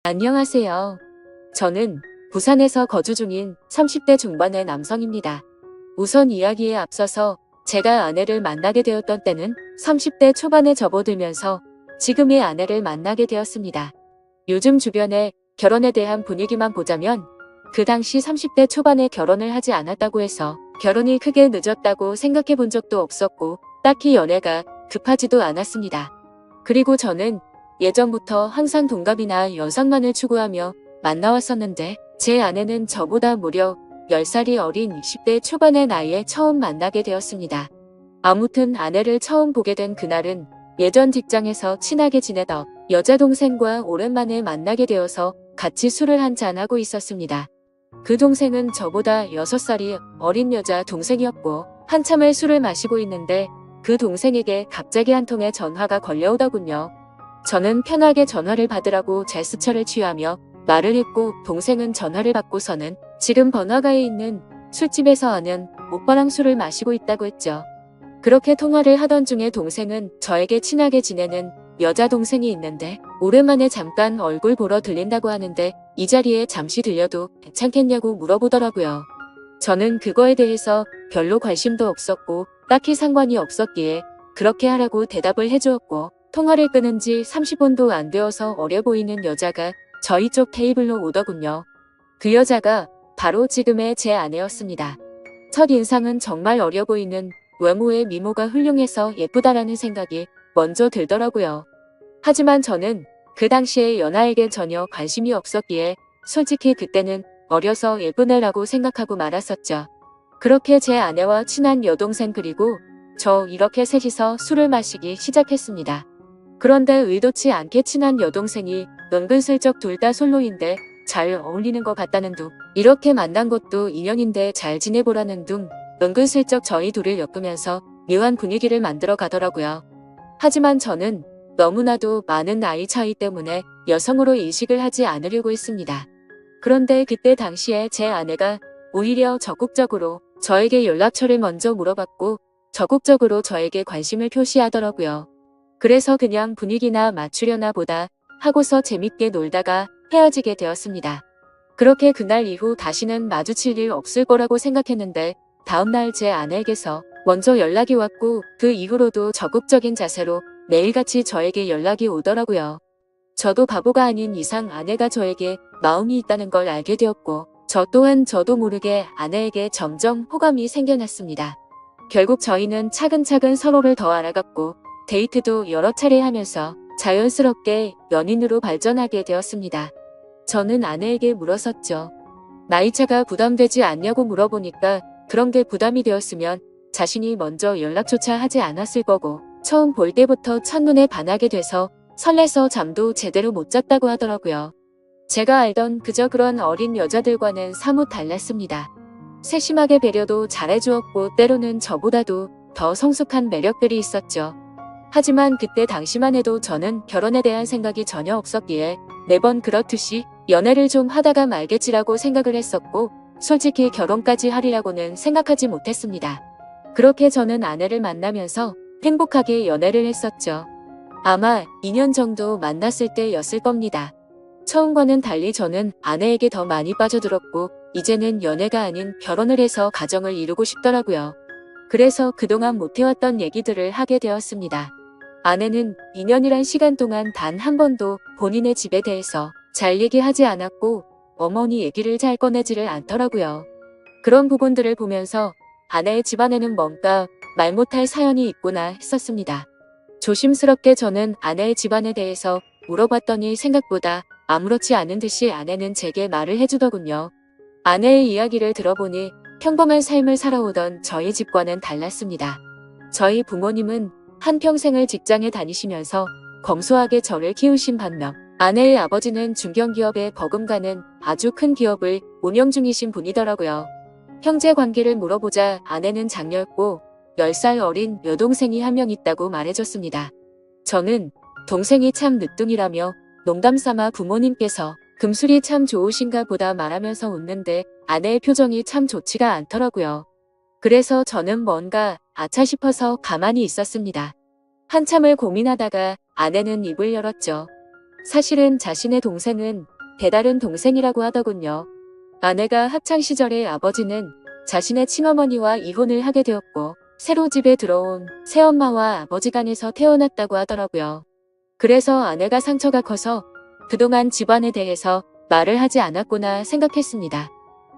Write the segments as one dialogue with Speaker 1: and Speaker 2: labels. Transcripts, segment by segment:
Speaker 1: 안녕하세요. 저는 부산에서 거주 중인 30대 중반의 남성입니다. 우선 이야기에 앞서서 제가 아내를 만나게 되었던 때는 30대 초반에 접어들면서 지금의 아내를 만나게 되었습니다. 요즘 주변에 결혼에 대한 분위기만 보자면 그 당시 30대 초반에 결혼을 하지 않았다고 해서 결혼이 크게 늦었다고 생각해 본 적도 없었고 딱히 연애가 급하지도 않았습니다. 그리고 저는 예전부터 항상 동갑이나 연상만을 추구하며 만나왔었는데 제 아내는 저보다 무려 10살이 어린 20대 초반의 나이에 처음 만나게 되었습니다. 아무튼 아내를 처음 보게 된 그날은 예전 직장에서 친하게 지내던 여자 동생과 오랜만에 만나게 되어서 같이 술을 한잔 하고 있었습니다. 그 동생은 저보다 6살이 어린 여자 동생이었고 한참을 술을 마시고 있는데 그 동생에게 갑자기 한 통의 전화가 걸려오더군요. 저는 편하게 전화를 받으라고 제스처를 취하며 말을 했고 동생은 전화를 받고서는 지금 번화가에 있는 술집에서 아는 오빠랑 술을 마시고 있다고 했죠. 그렇게 통화를 하던 중에 동생은 저에게 친하게 지내는 여자 동생이 있는데 오랜만에 잠깐 얼굴 보러 들린다고 하는데 이 자리에 잠시 들려도 괜찮겠냐고 물어보더라고요. 저는 그거에 대해서 별로 관심도 없었고 딱히 상관이 없었기에 그렇게 하라고 대답을 해주었고 통화를 끊은 지 30분도 안 되어서 어려 보이는 여자가 저희 쪽 테이블로 오더군요. 그 여자가 바로 지금의 제 아내였습니다. 첫 인상은 정말 어려 보이는 외모의 미모가 훌륭해서 예쁘다라는 생각이 먼저 들더라고요. 하지만 저는 그 당시에 연하에게 전혀 관심이 없었기에 솔직히 그때는 어려서 예쁜 애라고 생각하고 말았었죠. 그렇게 제 아내와 친한 여동생 그리고 저 이렇게 셋이서 술을 마시기 시작했습니다. 그런데 의도치 않게 친한 여동생이 은근슬쩍 둘 다 솔로인데 잘 어울리는 것 같다는 둥, 이렇게 만난 것도 인연인데 잘 지내보라는 둥, 은근슬쩍 저희 둘을 엮으면서 묘한 분위기를 만들어 가더라고요. 하지만 저는 너무나도 많은 나이 차이 때문에 여성으로 인식을 하지 않으려고 했습니다. 그런데 그때 당시에 제 아내가 오히려 적극적으로 저에게 연락처를 먼저 물어봤고 적극적으로 저에게 관심을 표시하더라고요. 그래서 그냥 분위기나 맞추려나 보다 하고서 재밌게 놀다가 헤어지게 되었습니다. 그렇게 그날 이후 다시는 마주칠 일 없을 거라고 생각했는데 다음날 제 아내에게서 먼저 연락이 왔고 그 이후로도 적극적인 자세로 매일같이 저에게 연락이 오더라고요. 저도 바보가 아닌 이상 아내가 저에게 마음이 있다는 걸 알게 되었고 저 또한 저도 모르게 아내에게 점점 호감이 생겨났습니다. 결국 저희는 차근차근 서로를 더 알아갔고 데이트도 여러 차례 하면서 자연스럽게 연인으로 발전하게 되었습니다. 저는 아내에게 물었었죠. 나이차가 부담되지 않냐고 물어보니까 그런 게 부담이 되었으면 자신이 먼저 연락조차 하지 않았을 거고 처음 볼 때부터 첫눈에 반하게 돼서 설레서 잠도 제대로 못 잤다고 하더라고요. 제가 알던 그저 그런 어린 여자들과는 사뭇 달랐습니다. 세심하게 배려도 잘해주었고 때로는 저보다도 더 성숙한 매력들이 있었죠. 하지만 그때 당시만 해도 저는 결혼에 대한 생각이 전혀 없었기에 매번 그렇듯이 연애를 좀 하다가 말겠지라고 생각을 했었고 솔직히 결혼까지 하리라고는 생각하지 못했습니다. 그렇게 저는 아내를 만나면서 행복하게 연애를 했었죠. 아마 2년 정도 만났을 때였을 겁니다. 처음과는 달리 저는 아내에게 더 많이 빠져들었고 이제는 연애가 아닌 결혼을 해서 가정을 이루고 싶더라고요. 그래서 그동안 못해왔던 얘기들을 하게 되었습니다. 아내는 2년이란 시간 동안 단 한 번도 본인의 집에 대해서 잘 얘기하지 않았고 어머니 얘기를 잘 꺼내지를 않더라고요. 그런 부분들을 보면서 아내의 집안에는 뭔가 말 못할 사연이 있구나 했었습니다. 조심스럽게 저는 아내의 집안에 대해서 물어봤더니 생각보다 아무렇지 않은 듯이 아내는 제게 말을 해주더군요. 아내의 이야기를 들어보니 평범한 삶을 살아오던 저희 집과는 달랐습니다. 저희 부모님은 한평생을 직장에 다니시면서 검소하게 저를 키우신 반면 아내의 아버지는 중견기업에 버금가는 아주 큰 기업을 운영 중이신 분이더라고요. 형제 관계를 물어보자 아내는 장녀였고 10살 어린 여동생이 한 명 있다고 말해줬습니다. 저는 동생이 참 늦둥이라며 농담삼아 부모님께서 금술이 참 좋으신가 보다 말하면서 웃는데 아내의 표정이 참 좋지가 않더라고요. 그래서 저는 뭔가 아차 싶어서 가만히 있었습니다. 한참을 고민하다가 아내는 입을 열었죠. 사실은 자신의 동생은 배다른 동생이라고 하더군요. 아내가 학창시절에 아버지는 자신의 친어머니와 이혼을 하게 되었고 새로 집에 들어온 새엄마와 아버지 간에서 태어났다고 하더라고요. 그래서 아내가 상처가 커서 그동안 집안에 대해서 말을 하지 않았구나 생각했습니다.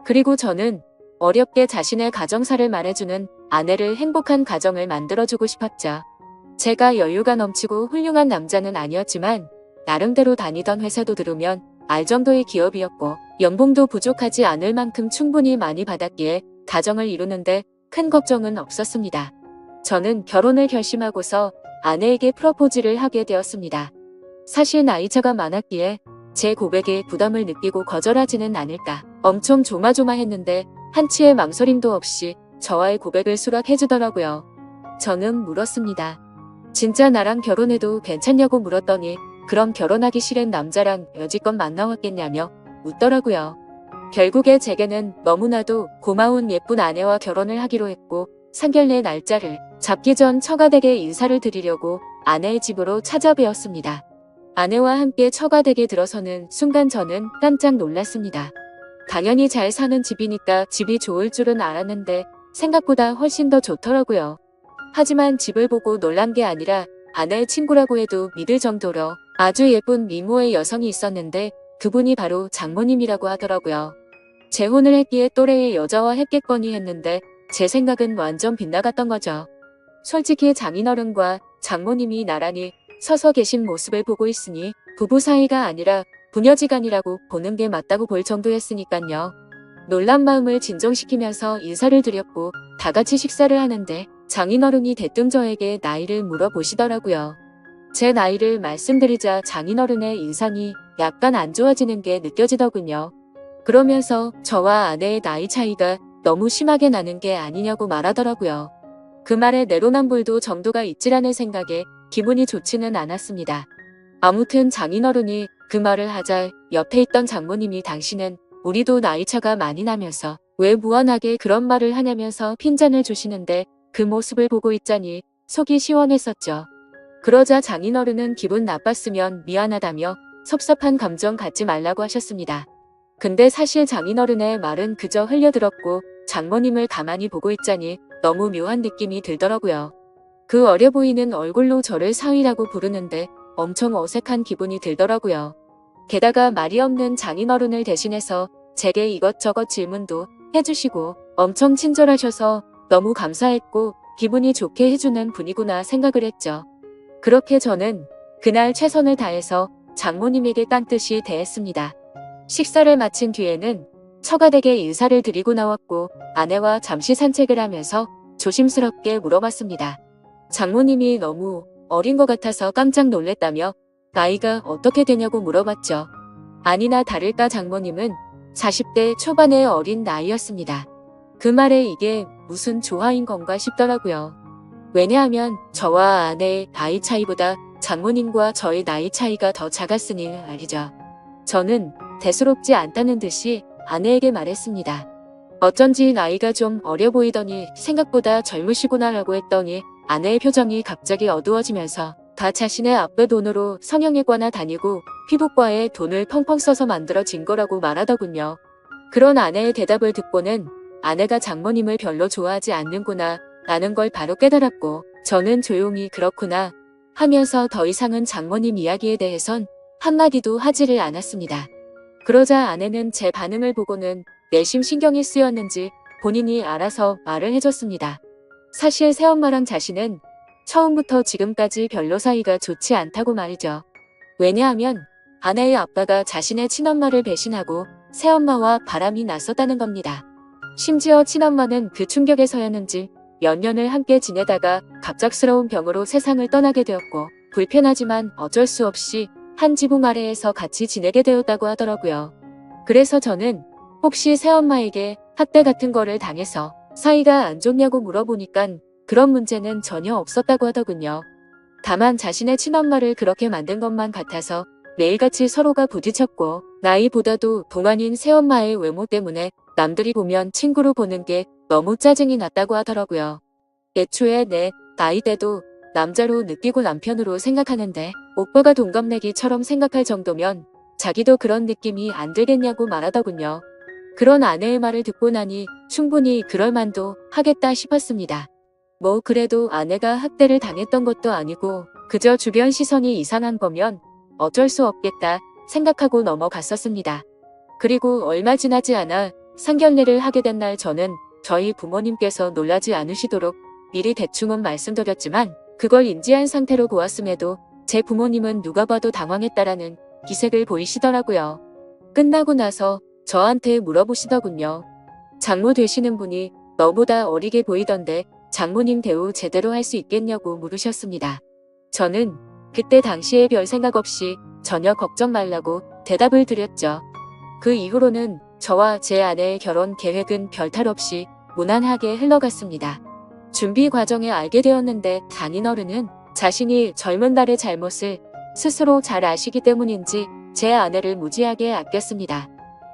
Speaker 1: 그리고 저는 어렵게 자신의 가정사를 말해주는 아내를 행복한 가정을 만들어주고 싶었죠. 제가 여유가 넘치고 훌륭한 남자는 아니었지만 나름대로 다니던 회사도 들으면 알 정도의 기업이었고 연봉도 부족하지 않을 만큼 충분히 많이 받았기에 가정을 이루는데 큰 걱정은 없었습니다. 저는 결혼을 결심하고서 아내에게 프러포즈를 하게 되었습니다. 사실 나이차가 많았기에 제 고백에 부담을 느끼고 거절하지는 않을까 엄청 조마조마했는데 한치의 망설임도 없이 저와의 고백을 수락해주더라고요. 저는 물었습니다. 진짜 나랑 결혼해도 괜찮냐고 물었더니 그럼 결혼하기 싫은 남자랑 여지껏 만나왔겠냐며 묻더라고요. 결국에 제게는 너무나도 고마운 예쁜 아내와 결혼을 하기로 했고 상견례 날짜를 잡기 전 처가댁에 인사를 드리려고 아내의 집으로 찾아뵈었습니다. 아내와 함께 처가댁에 들어서는 순간 저는 깜짝 놀랐습니다. 당연히 잘 사는 집이니까 집이 좋을 줄은 알았는데 생각보다 훨씬 더 좋더라고요. 하지만 집을 보고 놀란 게 아니라 아내의 친구라고 해도 믿을 정도로 아주 예쁜 미모의 여성이 있었는데 그분이 바로 장모님이라고 하더라고요. 재혼을 했기에 또래의 여자와 했겠거니 했는데 제 생각은 완전 빗나갔던 거죠. 솔직히 장인어른과 장모님이 나란히 서서 계신 모습을 보고 있으니 부부 사이가 아니라 부녀지간이라고 보는 게 맞다고 볼 정도였으니깐요. 놀란 마음을 진정시키면서 인사를 드렸고 다 같이 식사를 하는데 장인어른이 대뜸 저에게 나이를 물어보시더라고요. 제 나이를 말씀드리자 장인어른의 인상이 약간 안 좋아지는 게 느껴지더군요. 그러면서 저와 아내의 나이 차이가 너무 심하게 나는 게 아니냐고 말하더라고요. 그 말에 내로남불도 정도가 있지라는 생각에 기분이 좋지는 않았습니다. 아무튼 장인어른이 그 말을 하자 옆에 있던 장모님이 당신은 우리도 나이차가 많이 나면서 왜 무한하게 그런 말을 하냐면서 핀잔을 주시는데 그 모습을 보고 있자니 속이 시원했었죠. 그러자 장인어른은 기분 나빴으면 미안하다며 섭섭한 감정 갖지 말라고 하셨습니다. 근데 사실 장인어른의 말은 그저 흘려들었고 장모님을 가만히 보고 있자니 너무 묘한 느낌이 들더라고요. 그 어려 보이는 얼굴로 저를 사위라고 부르는데 엄청 어색한 기분이 들더라고요. 게다가 말이 없는 장인어른을 대신해서 제게 이것저것 질문도 해주시고 엄청 친절하셔서 너무 감사했고 기분이 좋게 해주는 분이구나 생각을 했죠. 그렇게 저는 그날 최선을 다해서 장모님에게 깡듯이 대했습니다. 식사를 마친 뒤에는 처가댁에 인사를 드리고 나왔고 아내와 잠시 산책을 하면서 조심스럽게 물어봤습니다. 장모님이 너무 어린 것 같아서 깜짝 놀랬다며 나이가 어떻게 되냐고 물어봤죠. 아니나 다를까 장모님은 40대 초반의 어린 나이였습니다. 그 말에 이게 무슨 조화인 건가 싶더라고요. 왜냐하면 저와 아내의 나이 차이보다 장모님과 저의 나이 차이가 더 작았으니 말이죠. 저는 대수롭지 않다는 듯이 아내에게 말했습니다. 어쩐지 나이가 좀 어려 보이더니 생각보다 젊으시구나라고 했더니 아내의 표정이 갑자기 어두워지면서 다 자신의 아빠 돈으로 성형외과나 다니고 피부과에 돈을 펑펑 써서 만들어진 거라고 말하더군요. 그런 아내의 대답을 듣고는 아내가 장모님을 별로 좋아하지 않는구나 라는 걸 바로 깨달았고 저는 조용히 그렇구나 하면서 더 이상은 장모님 이야기에 대해선 한마디도 하지를 않았습니다. 그러자 아내는 제 반응을 보고는 내심 신경이 쓰였는지 본인이 알아서 말을 해줬습니다. 사실 새엄마랑 자신은 처음부터 지금까지 별로 사이가 좋지 않다고 말이죠. 왜냐하면 아내의 아빠가 자신의 친엄마를 배신하고 새엄마와 바람이 났었다는 겁니다. 심지어 친엄마는 그 충격에서였는지 몇 년을 함께 지내다가 갑작스러운 병으로 세상을 떠나게 되었고 불편하지만 어쩔 수 없이 한 지붕 아래에서 같이 지내게 되었다고 하더라고요. 그래서 저는 혹시 새엄마에게 학대 같은 거를 당해서 사이가 안 좋냐고 물어보니깐 그런 문제는 전혀 없었다고 하더군요. 다만 자신의 친엄마를 그렇게 만든 것만 같아서 매일같이 서로가 부딪혔고 나이보다도 동안인 새엄마의 외모 때문에 남들이 보면 친구로 보는 게 너무 짜증이 났다고 하더라고요. 애초에 내 나이 때도 남자로 느끼고 남편으로 생각하는데 오빠가 동갑내기처럼 생각할 정도면 자기도 그런 느낌이 안 들겠냐고 말하더군요. 그런 아내의 말을 듣고 나니 충분히 그럴 만도 하겠다 싶었습니다. 뭐 그래도 아내가 학대를 당했던 것도 아니고 그저 주변 시선이 이상한 거면 어쩔 수 없겠다 생각하고 넘어갔었습니다. 그리고 얼마 지나지 않아 상견례를 하게 된 날 저는 저희 부모님께서 놀라지 않으시도록 미리 대충은 말씀드렸지만 그걸 인지한 상태로 보았음에도 제 부모님은 누가 봐도 당황했다라는 기색을 보이시더라고요. 끝나고 나서 저한테 물어보시더군요. 장모 되시는 분이 너보다 어리게 보이던데 장모님 대우 제대로 할 수 있겠냐고 물으셨습니다. 저는 그때 당시에 별 생각 없이 전혀 걱정 말라고 대답을 드렸죠. 그 이후로는 저와 제 아내의 결혼 계획은 별탈 없이 무난하게 흘러갔습니다. 준비 과정에 알게 되었는데 장인어른은 자신이 젊은 날의 잘못을 스스로 잘 아시기 때문인지 제 아내를 무지하게 아꼈습니다.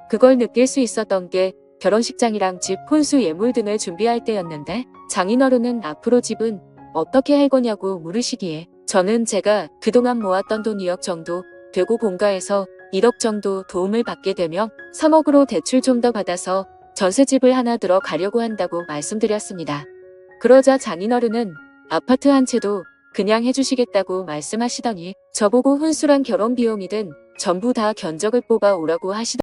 Speaker 1: 그걸 느낄 수 있었던 게 결혼식장이랑 집 혼수 예물 등을 준비할 때였는데 장인어른은 앞으로 집은 어떻게 할 거냐고 물으시기에 저는 제가 그동안 모았던 돈 2억 정도 되고 본가에서 1억 정도 도움을 받게 되며 3억으로 대출 좀 더 받아서 전세집을 하나 들어가려고 한다고 말씀드렸습니다. 그러자 장인어른은 아파트 한 채도 그냥 해주시겠다고 말씀하시더니 저보고 혼수랑 결혼 비용이든 전부 다 견적을 뽑아 오라고 하시더라고요.